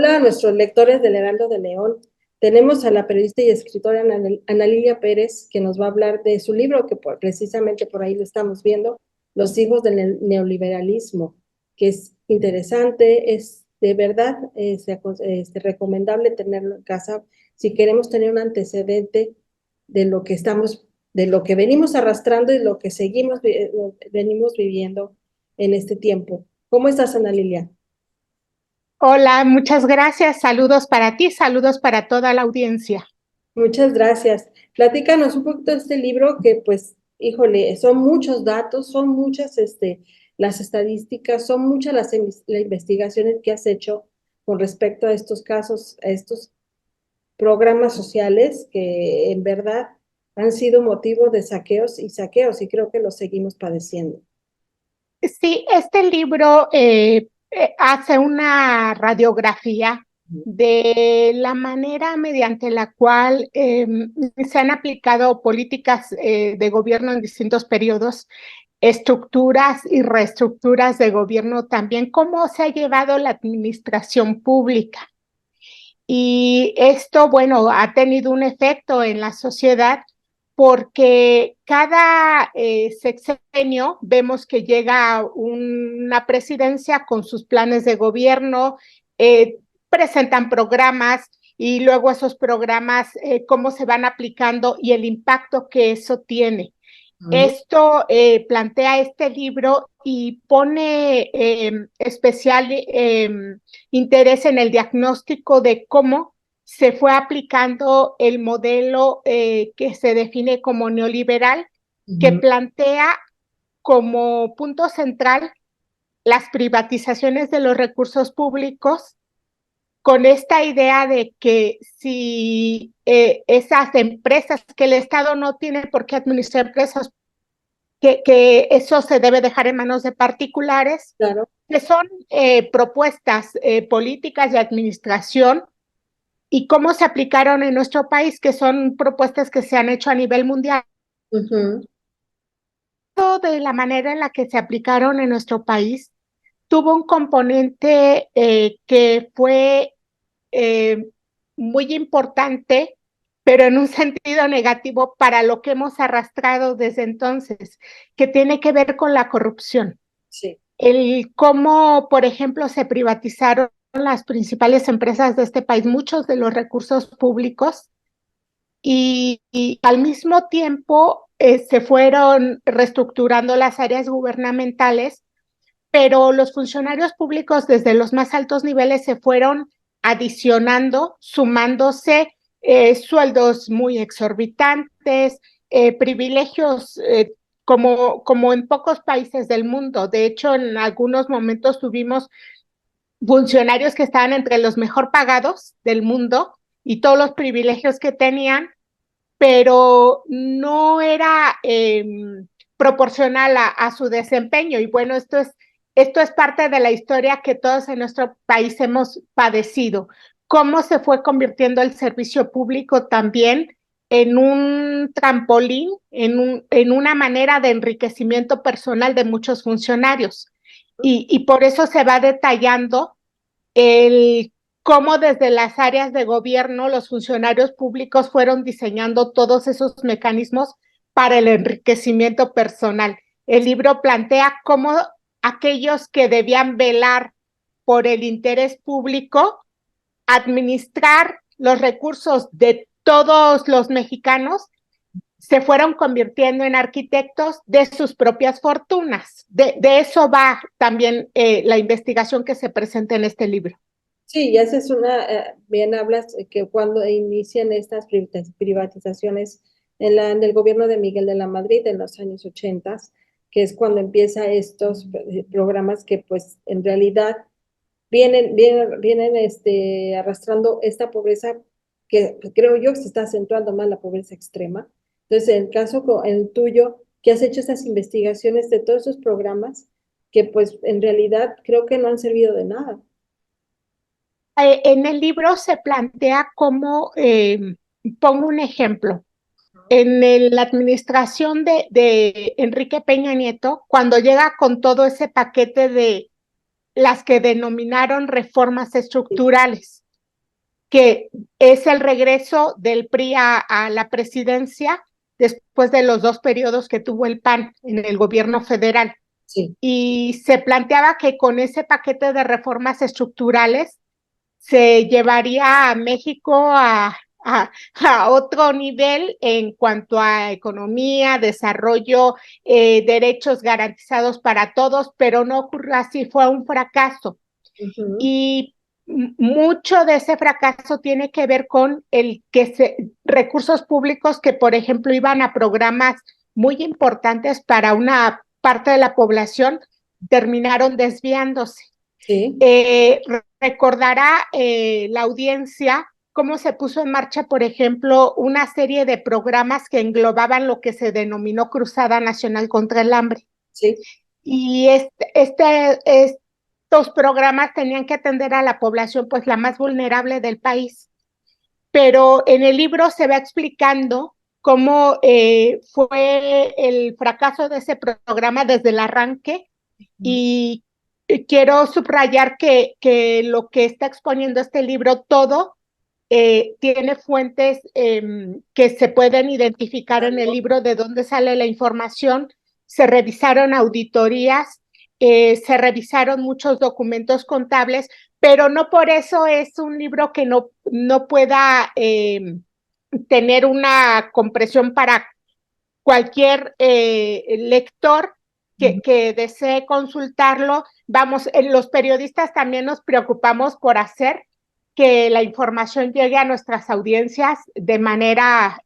Hola a nuestros lectores del Heraldo de León. Tenemos a la periodista y escritora Ana Lilia Pérez, que nos va a hablar de su libro, que precisamente por ahí lo estamos viendo, Los hijos del neoliberalismo, que es interesante, es de verdad recomendable tenerlo en casa si queremos tener un antecedente de lo que estamos, de lo que venimos arrastrando y lo que venimos viviendo en este tiempo. ¿Cómo estás, Ana Lilia? Hola, muchas gracias. Saludos para ti, saludos para toda la audiencia. Muchas gracias. Platícanos un poquito de este libro que, pues, híjole, son muchos datos, son muchas, las estadísticas, son muchas las investigaciones que has hecho con respecto a estos casos, a estos programas sociales que en verdad han sido motivo de saqueos, y creo que los seguimos padeciendo. Sí, este libro hace una radiografía de la manera mediante la cual se han aplicado políticas de gobierno en distintos periodos, estructuras y reestructuras de gobierno también, cómo se ha llevado la administración pública. Y esto, bueno, ha tenido un efecto en la sociedad porque cada sexenio vemos que llega una presidencia con sus planes de gobierno, eh, presentan programas y luego esos programas, cómo se van aplicando y el impacto que eso tiene. Ujú. Esto plantea este libro y pone especial interés en el diagnóstico de cómo se fue aplicando el modelo que se define como neoliberal, que Ujú. plantea como punto central las privatizaciones de los recursos públicos, con esta idea de que si esas empresas, que el Estado no tiene por qué administrar empresas, que eso se debe dejar en manos de particulares, Claro. que son propuestas políticas de administración y cómo se aplicaron en nuestro país, que son propuestas que se han hecho a nivel mundial. Ujú. De la manera en la que se aplicaron en nuestro país, tuvo un componente que fue eh, muy importante, pero en un sentido negativo para lo que hemos arrastrado desde entonces, que tiene que ver con la corrupción. Sí. El cómo, por ejemplo, se privatizaron las principales empresas de este país, muchos de los recursos públicos, y al mismo tiempo se fueron reestructurando las áreas gubernamentales, pero los funcionarios públicos desde los más altos niveles se fueron adicionando, sumándose sueldos muy exorbitantes, privilegios como en pocos países del mundo. De hecho, en algunos momentos tuvimos funcionarios que estaban entre los mejor pagados del mundo y todos los privilegios que tenían, pero no era proporcional a su desempeño. Y bueno, esto es parte de la historia que todos en nuestro país hemos padecido. Cómo se fue convirtiendo el servicio público también en un trampolín, en una manera de enriquecimiento personal de muchos funcionarios. Y por eso se va detallando el cómo desde las áreas de gobierno los funcionarios públicos fueron diseñando todos esos mecanismos para el enriquecimiento personal. El libro plantea cómo aquellos que debían velar por el interés público, administrar los recursos de todos los mexicanos, se fueron convirtiendo en arquitectos de sus propias fortunas. De eso va también la investigación que se presenta en este libro. Sí, y esa es bien hablas que cuando inician estas privatizaciones en el gobierno de Miguel de la Madrid en los años 80, que es cuando empieza estos programas que pues en realidad vienen arrastrando esta pobreza que creo yo que se está acentuando más la pobreza extrema. Entonces, en el caso el tuyo, que has hecho estas investigaciones de todos esos programas que pues en realidad creo que no han servido de nada. En el libro se plantea cómo, pongo un ejemplo, la administración de Enrique Peña Nieto, cuando llega con todo ese paquete las que denominaron reformas estructurales, que es el regreso del PRI a la presidencia después de los 2 periodos que tuvo el PAN en el gobierno federal. Sí. Y se planteaba que con ese paquete de reformas estructurales se llevaría a México a otro nivel en cuanto a economía, desarrollo, derechos garantizados para todos, pero no ocurrió así, fue un fracaso. Ujú. Y mucho de ese fracaso tiene que ver con recursos públicos que, por ejemplo, iban a programas muy importantes para una parte de la población, terminaron desviándose. Sí, Recordará la audiencia cómo se puso en marcha, por ejemplo, una serie de programas que englobaban lo que se denominó Cruzada Nacional contra el Hambre. sí. Y estos programas tenían que atender a la población, pues la más vulnerable del país. Pero en el libro se va explicando cómo fue el fracaso de ese programa desde el arranque Ujú. y quiero subrayar que lo que está exponiendo este libro todo tiene fuentes que se pueden identificar en el libro de dónde sale la información. Se revisaron auditorías, se revisaron muchos documentos contables, pero no por eso es un libro que no pueda tener una compresión para cualquier lector que desee consultarlo. Vamos, los periodistas también nos preocupamos por hacer que la información llegue a nuestras audiencias de manera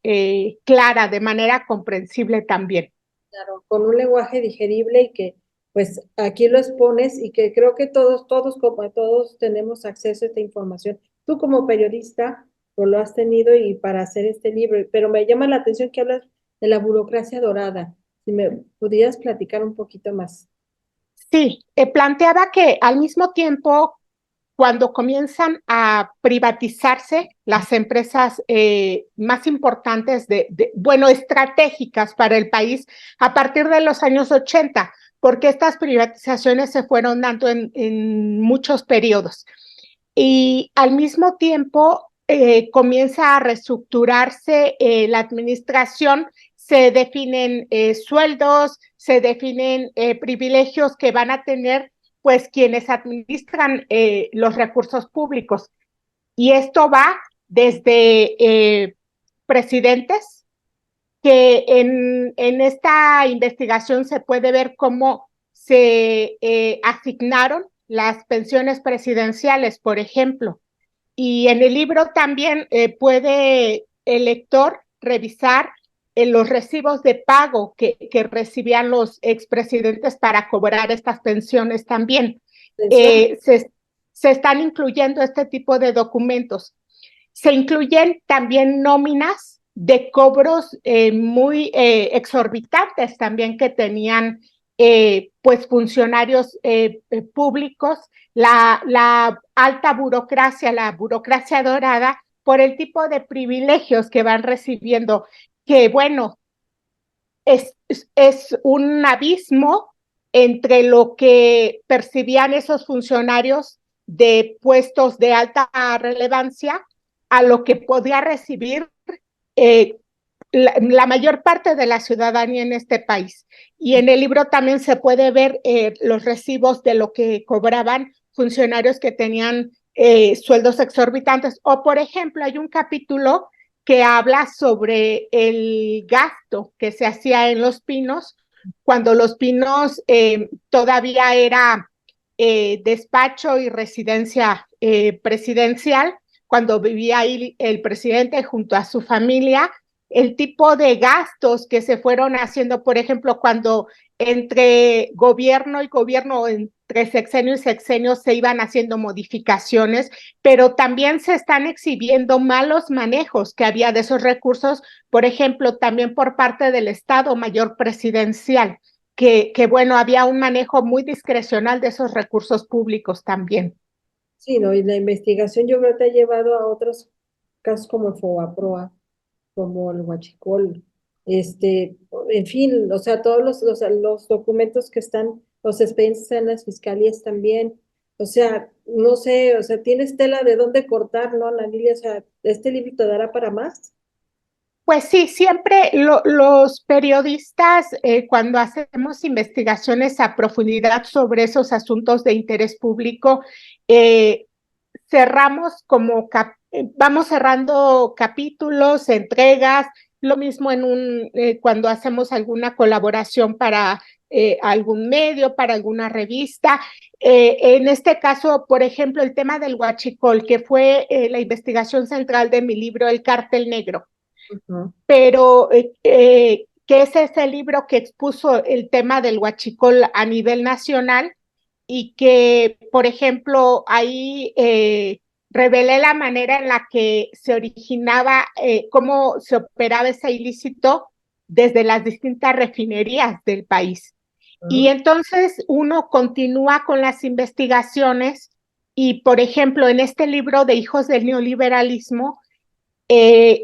clara, de manera comprensible también. Claro, con un lenguaje digerible y que pues aquí lo expones y que creo que todos como todos tenemos acceso a esta información. Tú como periodista pues, lo has tenido y para hacer este libro, pero me llama la atención que hablas de la burocracia dorada. Si me pudieras platicar un poquito más. Sí, planteaba que al mismo tiempo, cuando comienzan a privatizarse las empresas más importantes bueno, estratégicas para el país a partir de los años 80, porque estas privatizaciones se fueron dando en muchos periodos. Y al mismo tiempo comienza a reestructurarse la administración, se definen sueldos, se definen privilegios que van a tener pues quienes administran los recursos públicos. Y esto va desde presidentes, que en esta investigación se puede ver cómo se asignaron las pensiones presidenciales, por ejemplo. Y en el libro también puede el lector revisar los recibos de pago que recibían los expresidentes para cobrar estas pensiones también. Atención. Eh, se, se están incluyendo este tipo de documentos. Se incluyen también nóminas de cobros muy exorbitantes también que tenían pues funcionarios públicos, la alta burocracia, la burocracia dorada, por el tipo de privilegios que van recibiendo, que bueno, es un abismo entre lo que percibían esos funcionarios de puestos de alta relevancia a lo que podía recibir eh, la mayor parte de la ciudadanía en este país. Y en el libro también se puede ver los recibos de lo que cobraban funcionarios que tenían sueldos exorbitantes. O, por ejemplo, hay un capítulo que habla sobre el gasto que se hacía en Los Pinos, cuando Los Pinos todavía era despacho y residencia presidencial, cuando vivía ahí el presidente junto a su familia, el tipo de gastos que se fueron haciendo, por ejemplo, cuando entre gobierno y gobierno, entre sexenio y sexenio se iban haciendo modificaciones, pero también se están exhibiendo malos manejos que había de esos recursos, por ejemplo, también por parte del Estado Mayor Presidencial, que bueno, había un manejo muy discrecional de esos recursos públicos también. Sí, ¿no? Y la investigación yo creo que te ha llevado a otros casos como el Fobaproa, como el Huachicol, este, en fin, o sea, todos los documentos que están, los expedientes en las fiscalías también. O sea, no sé, o sea, tienes tela de dónde cortar, ¿no, Ana Lilia? O sea, ¿este libro te dará para más? Pues sí, siempre los periodistas, cuando hacemos investigaciones a profundidad sobre esos asuntos de interés público, eh, cerramos vamos cerrando capítulos, entregas, lo mismo cuando hacemos alguna colaboración para algún medio, para alguna revista. En este caso, por ejemplo, el tema del huachicol, que fue la investigación central de mi libro El Cártel Negro, Ujú. pero que ese es el libro que expuso el tema del huachicol a nivel nacional y que, por ejemplo, ahí revelé la manera en la que se originaba, cómo se operaba ese ilícito desde las distintas refinerías del país. Y Ujú. entonces uno continúa con las investigaciones y, por ejemplo, en este libro de Hijos del Neoliberalismo,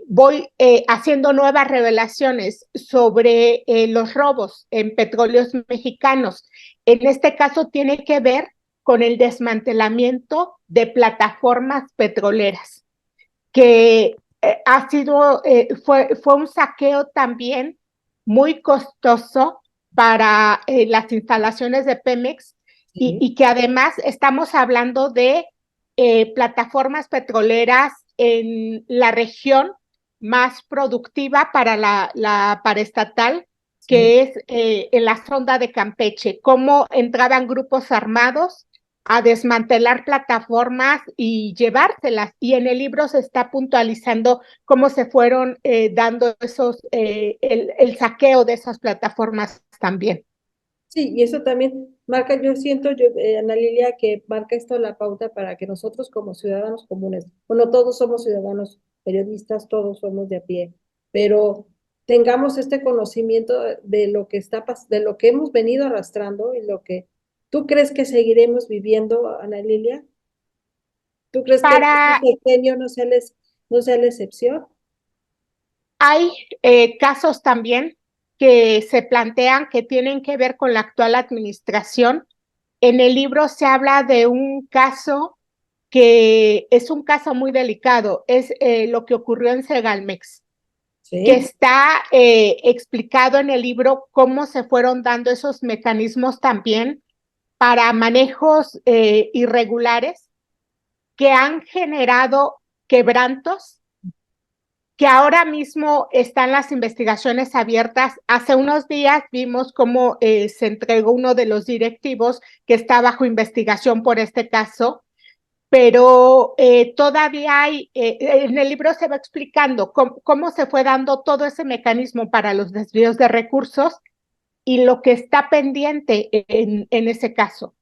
voy haciendo nuevas revelaciones sobre los robos en petróleos mexicanos. En este caso tiene que ver con el desmantelamiento de plataformas petroleras, que fue un saqueo también muy costoso para las instalaciones de Pemex Sí. y que además estamos hablando de plataformas petroleras en la región más productiva para la paraestatal, Sí. que es en la sonda de Campeche, cómo entraban grupos armados a desmantelar plataformas y llevárselas. Y en el libro se está puntualizando cómo se fueron dando el saqueo de esas plataformas también. Sí, y eso también marca, yo siento, Ana Lilia, que marca esto la pauta para que nosotros como ciudadanos comunes, bueno, todos somos ciudadanos periodistas, todos somos de a pie, pero tengamos este conocimiento de lo que de lo que hemos venido arrastrando y lo que tú crees que seguiremos viviendo, Ana Lilia. ¿Tú crees que este Para, sexenio no sea la excepción? hay casos también que se plantean que tienen que ver con la actual administración. En el libro se habla de un caso que es un caso muy delicado, es lo que ocurrió en Segalmex, que Sí. está explicado en el libro cómo se fueron dando esos mecanismos también para manejos irregulares que han generado quebrantos, que ahora mismo están las investigaciones abiertas. Hace unos días vimos cómo se entregó uno de los directivos que está bajo investigación por este caso, pero todavía en el libro se va explicando cómo se fue dando todo ese mecanismo para los desvíos de recursos y lo que está pendiente en ese caso.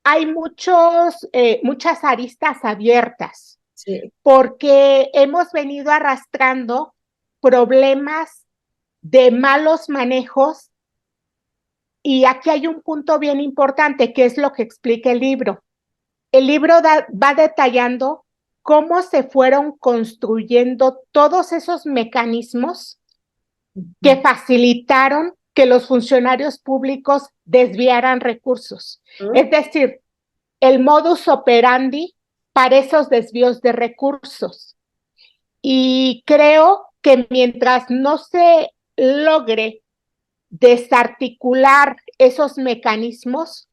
Hay muchas aristas abiertas Sí. porque hemos venido arrastrando problemas de malos manejos y aquí hay un punto bien importante que es lo que explica el libro. El libro va detallando cómo se fueron construyendo todos esos mecanismos que Ujú. facilitaron que los funcionarios públicos desviaran recursos. Es Ujú. decir, el modus operandi para esos desvíos de recursos. Y creo que mientras no se logre desarticular esos mecanismos,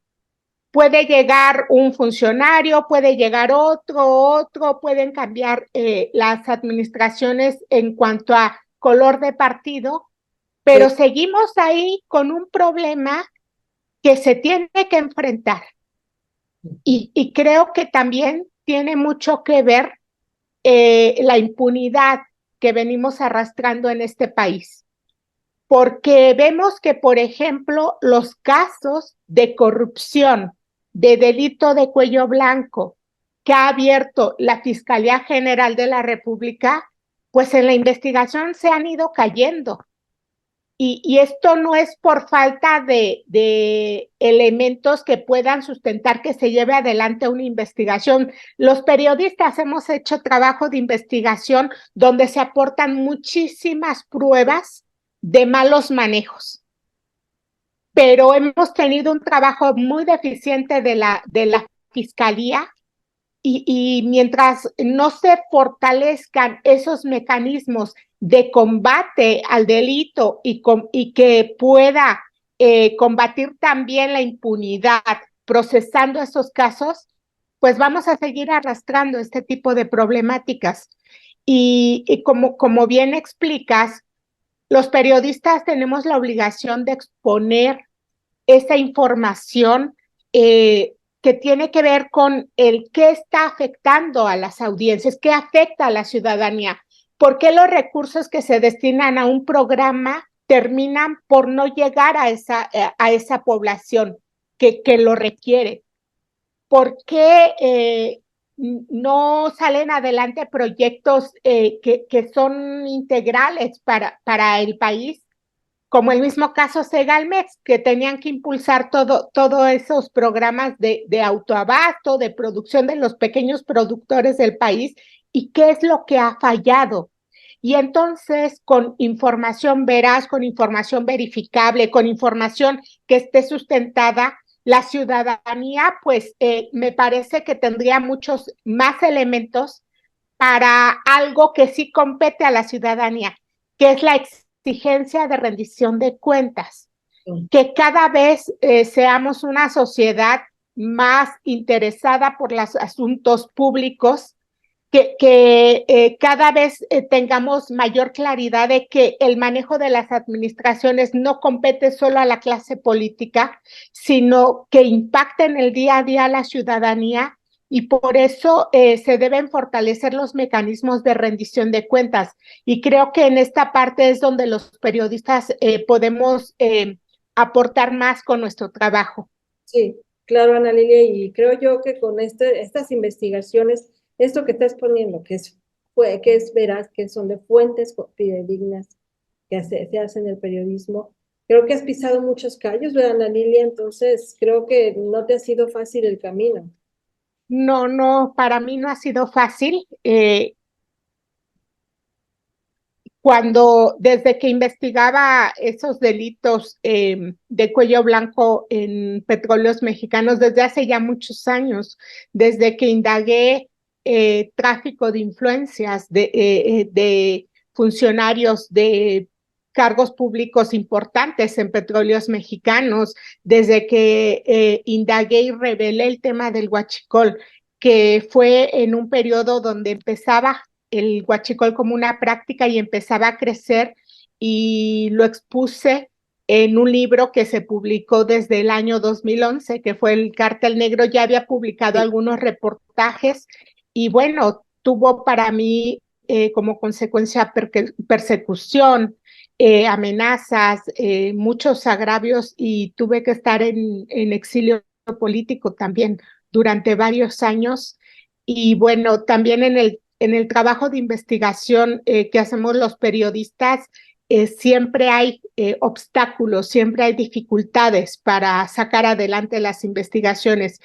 puede llegar un funcionario, puede llegar otro, pueden cambiar las administraciones en cuanto a color de partido, pero Sí. seguimos ahí con un problema que se tiene que enfrentar. Y creo que también tiene mucho que ver la impunidad que venimos arrastrando en este país, porque vemos que, por ejemplo, los casos de corrupción, de delito de cuello blanco que ha abierto la Fiscalía General de la República, pues en la investigación se han ido cayendo. Y esto no es por falta de elementos que puedan sustentar que se lleve adelante una investigación. Los periodistas hemos hecho trabajo de investigación donde se aportan muchísimas pruebas de malos manejos, pero hemos tenido un trabajo muy deficiente de la fiscalía y mientras no se fortalezcan esos mecanismos de combate al delito y que pueda combatir también la impunidad procesando esos casos, pues vamos a seguir arrastrando este tipo de problemáticas. Y como bien explicas, los periodistas tenemos la obligación de exponer esa información que tiene que ver con el qué está afectando a las audiencias, qué afecta a la ciudadanía, por qué los recursos que se destinan a un programa terminan por no llegar a esa población que lo requiere, por qué no salen adelante proyectos que son integrales para el país, como el mismo caso Segalmex, que tenían que impulsar todos esos programas de autoabasto, de producción de los pequeños productores del país, y qué es lo que ha fallado. Y entonces, con información veraz, con información verificable, con información que esté sustentada, la ciudadanía, pues me parece que tendría muchos más elementos para algo que sí compete a la ciudadanía, que es la exigencia de rendición de cuentas, que cada vez seamos una sociedad más interesada por los asuntos públicos, que cada vez tengamos mayor claridad de que el manejo de las administraciones no compete solo a la clase política, sino que impacta en el día a día a la ciudadanía, y por eso se deben fortalecer los mecanismos de rendición de cuentas. Y creo que en esta parte es donde los periodistas podemos aportar más con nuestro trabajo. Sí, claro, Ana Lilia, y creo yo que con estas investigaciones, esto que estás poniendo, que es veraz, que son de fuentes fidedignas que se hace en el periodismo, creo que has pisado muchos callos, ¿verdad, Ana Lilia? Entonces, creo que no te ha sido fácil el camino. No, no, para mí no ha sido fácil. Desde que investigaba esos delitos de cuello blanco en petróleos mexicanos, desde hace ya muchos años, desde que indagué tráfico de influencias de funcionarios de cargos públicos importantes en petróleos mexicanos, desde que indagué y revelé el tema del huachicol, que fue en un periodo donde empezaba el huachicol como una práctica y empezaba a crecer, y lo expuse en un libro que se publicó desde el año 2011, que fue El Cártel Negro. Ya había publicado Sí. algunos reportajes y bueno, tuvo para mí como consecuencia persecución, amenazas, muchos agravios, y tuve que estar en exilio político también durante varios años. Y bueno, también en el trabajo de investigación que hacemos los periodistas, siempre hay obstáculos, siempre hay dificultades para sacar adelante las investigaciones.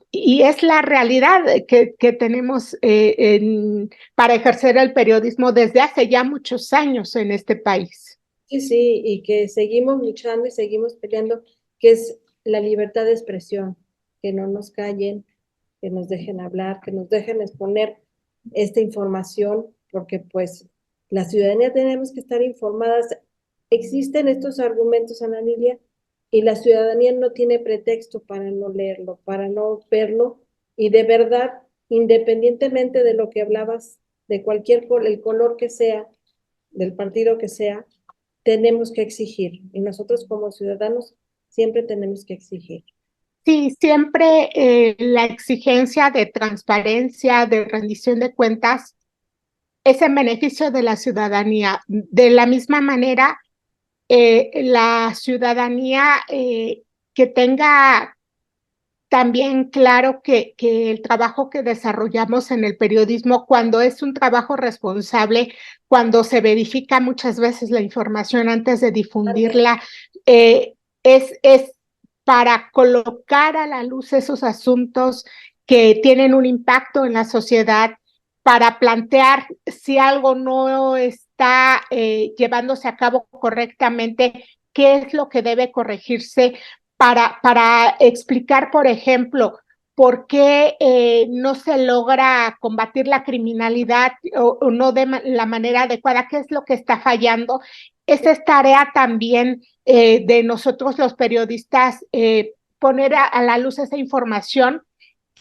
Y es la realidad que tenemos para ejercer el periodismo desde hace ya muchos años en este país. Sí, sí, y que seguimos luchando y seguimos peleando, que es la libertad de expresión, que no nos callen, que nos dejen hablar, que nos dejen exponer esta información, porque pues la ciudadanía tenemos que estar informadas. Existen estos argumentos, Ana Lilia, y la ciudadanía no tiene pretexto para no leerlo, para no verlo, y de verdad, independientemente de lo que hablabas, de el color que sea, del partido que sea, tenemos que exigir, y nosotros como ciudadanos siempre tenemos que exigir. Sí, siempre la exigencia de transparencia, de rendición de cuentas, es en beneficio de la ciudadanía. De la misma manera, la ciudadanía que tenga también claro que el trabajo que desarrollamos en el periodismo, cuando es un trabajo responsable, cuando se verifica muchas veces la información antes de difundirla, eh, es para colocar a la luz esos asuntos que tienen un impacto en la sociedad, para plantear si algo no está llevándose a cabo correctamente, qué es lo que debe corregirse, para explicar, por ejemplo, por qué no se logra combatir la criminalidad o no de la manera adecuada, qué es lo que está fallando. Esa es tarea también de nosotros los periodistas, poner a la luz esa información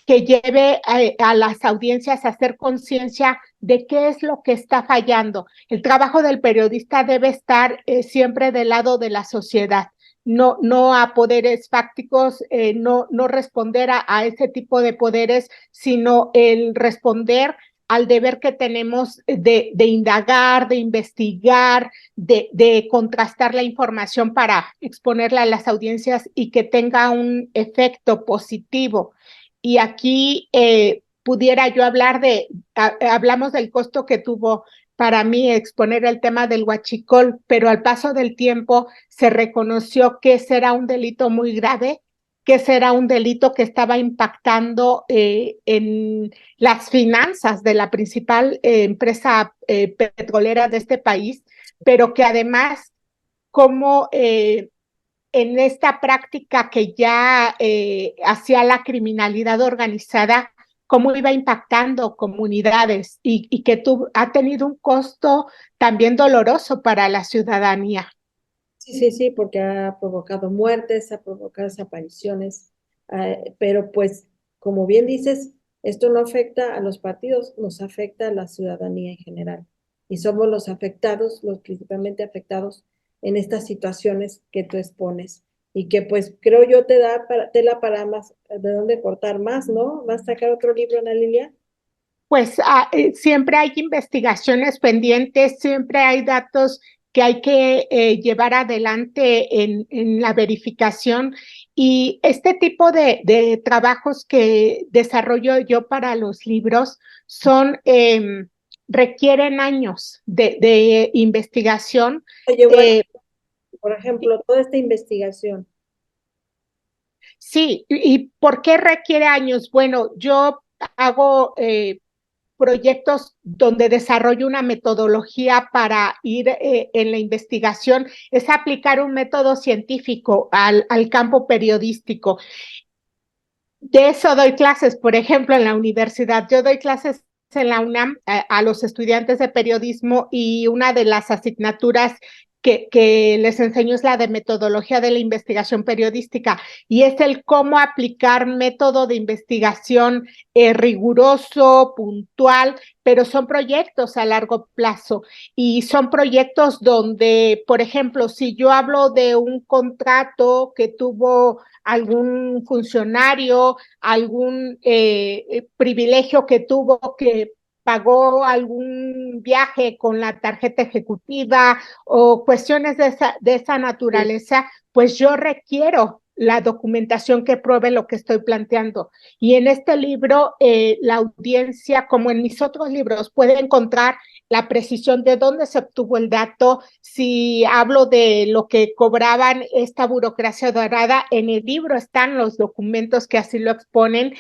que lleve a las audiencias a hacer conciencia de qué es lo que está fallando. El trabajo del periodista debe estar siempre del lado de la sociedad, no a poderes fácticos, no responder a ese tipo de poderes, sino el responder al deber que tenemos de indagar, de investigar, de contrastar la información para exponerla a las audiencias y que tenga un efecto positivo. Y aquí pudiera yo hablar hablamos del costo que tuvo para mí exponer el tema del huachicol, pero al paso del tiempo se reconoció que ese era un delito muy grave, que ese era un delito que estaba impactando en las finanzas de la principal empresa petrolera de este país, pero que además como en esta práctica que ya hacía la criminalidad organizada, cómo iba impactando comunidades y que ha tenido un costo también doloroso para la ciudadanía. Sí, sí, sí, porque ha provocado muertes, ha provocado desapariciones, pero pues, como bien dices, esto no afecta a los partidos, nos afecta a la ciudadanía en general. Y somos los afectados, los principalmente afectados en estas situaciones que tú expones. Y que pues creo yo te da tela para más, de dónde cortar más, ¿no? ¿Vas a sacar otro libro, Ana Lilia? Pues siempre hay investigaciones pendientes, siempre hay datos que hay que llevar adelante en la verificación y este tipo de trabajos que desarrollo yo para los libros son, requieren años de investigación. Oye, bueno, Eh, por ejemplo, toda esta investigación. sí, ¿y por qué requiere años? Bueno, yo hago proyectos donde desarrollo una metodología para ir en la investigación, es aplicar un método científico al campo periodístico. De eso doy clases, por ejemplo, en la universidad. Yo doy clases en la UNAM a los estudiantes de periodismo y una de las asignaturas que les enseño es la de metodología de la investigación periodística y es el cómo aplicar método de investigación riguroso, puntual, pero son proyectos a largo plazo y son proyectos donde, por ejemplo, si yo hablo de un contrato que tuvo algún funcionario, algún privilegio que tuvo, que pagó algún viaje con la tarjeta ejecutiva o cuestiones de esa Sí. naturaleza, pues yo requiero la documentación que pruebe lo que estoy planteando. Y en este libro, la audiencia, como en mis otros libros, puede encontrar la precisión de dónde se obtuvo el dato, si hablo de lo que cobraban esta burocracia dorada, en el libro están los documentos que así lo exponen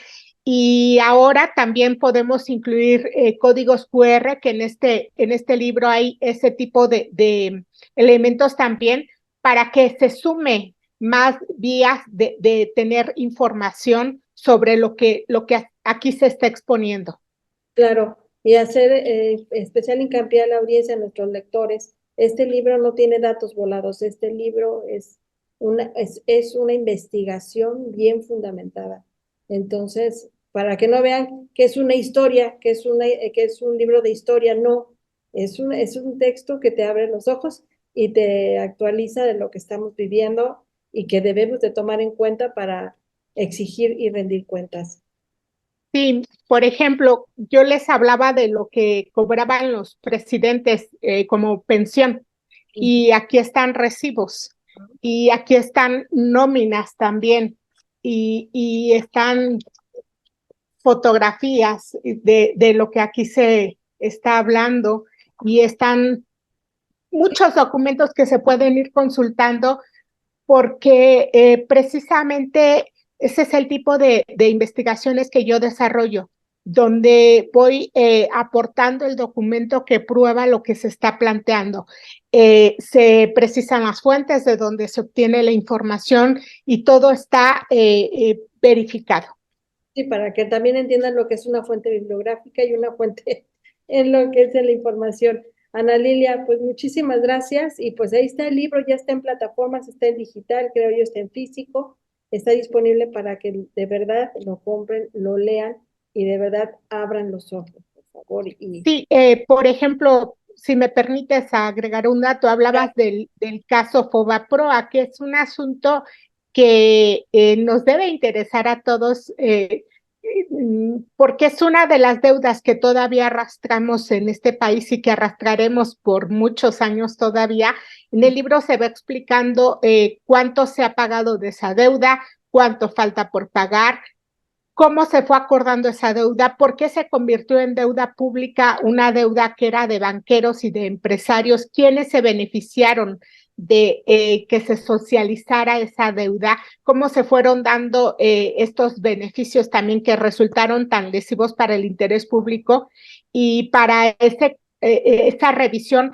y ahora también podemos incluir códigos QR, que en este libro hay ese tipo de elementos también para que se sume más vías de tener información sobre lo que aquí se está exponiendo. Claro, y hacer especial hincapié a la audiencia, a nuestros lectores. Este libro no tiene datos volados, este libro es una investigación bien fundamentada. Entonces, para que no vean que es una historia, que es un libro de historia, no, es un texto que te abre los ojos y te actualiza de lo que estamos viviendo y que debemos de tomar en cuenta para exigir y rendir cuentas. Sí, por ejemplo, yo les hablaba de lo que cobraban los presidentes como pensión y aquí están recibos y aquí están nóminas también y están fotografías de lo que aquí se está hablando y están muchos documentos que se pueden ir consultando porque precisamente ese es el tipo de investigaciones que yo desarrollo, donde voy aportando el documento que prueba lo que se está planteando. Se precisan las fuentes de donde se obtiene la información y todo está verificado. Sí, para que también entiendan lo que es una fuente bibliográfica y una fuente en lo que es la información. Ana Lilia, pues muchísimas gracias y pues ahí está el libro, ya está en plataformas, está en digital, creo yo, está en físico, está disponible para que de verdad lo compren, lo lean y de verdad abran los ojos, por favor. Y Sí, por ejemplo, si me permites agregar un dato, hablabas del caso Fobaproa, que es un asunto que nos debe interesar a todos, porque es una de las deudas que todavía arrastramos en este país y que arrastraremos por muchos años todavía. En el libro se va explicando cuánto se ha pagado de esa deuda, cuánto falta por pagar, cómo se fue acordando esa deuda, por qué se convirtió en deuda pública, una deuda que era de banqueros y de empresarios, quiénes se beneficiaron de que se socializara esa deuda, cómo se fueron dando estos beneficios también que resultaron tan lesivos para el interés público y para esa revisión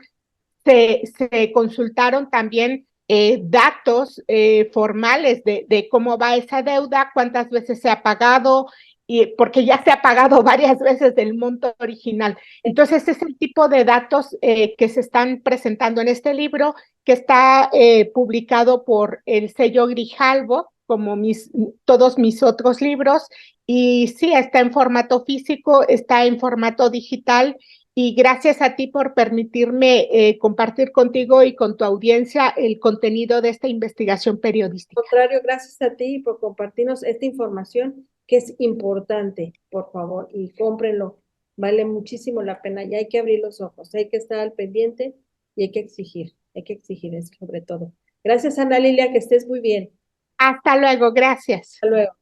se consultaron también datos formales de cómo va esa deuda, cuántas veces se ha pagado, y porque ya se ha pagado varias veces del monto original. Entonces, ese es el tipo de datos que se están presentando en este libro, que está publicado por el sello Grijalbo, como todos mis otros libros, y sí, está en formato físico, está en formato digital, y gracias a ti por permitirme compartir contigo y con tu audiencia el contenido de esta investigación periodística. contrario, gracias a ti por compartirnos esta información que es importante, por favor, y cómprenlo. Vale muchísimo la pena y hay que abrir los ojos, hay que estar al pendiente y hay que exigir eso sobre todo. Gracias, Ana Lilia, que estés muy bien. Hasta luego, gracias. Hasta luego.